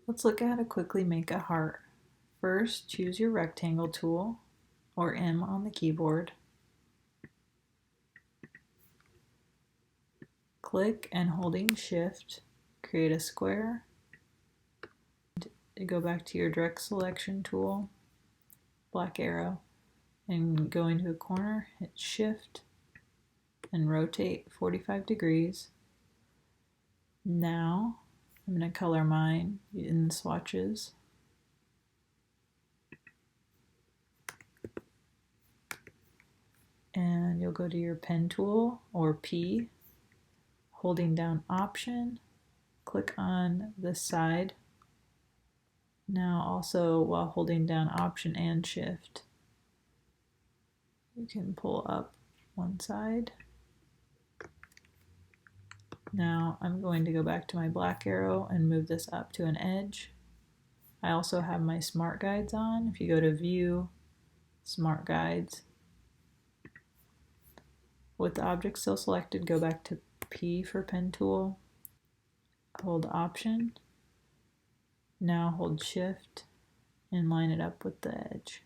Let's look at how to quickly make a heart. First, choose your rectangle tool, or M on the keyboard. Click and holding Shift, create a square. Go back to your direct selection tool, black arrow, and go into a corner, hit Shift, and rotate 45 degrees. Now, I'm going to color mine in the swatches. And you'll go to your pen tool, or P, holding down Option, click on the side. Now also, while holding down Option and Shift, you can pull up one side. Now I'm going to go back to my black arrow and move this up to an edge. I also have my Smart Guides on. If you go to View, Smart Guides, with the object still selected, go back to P for pen tool, hold Option, now hold Shift and line it up with the edge.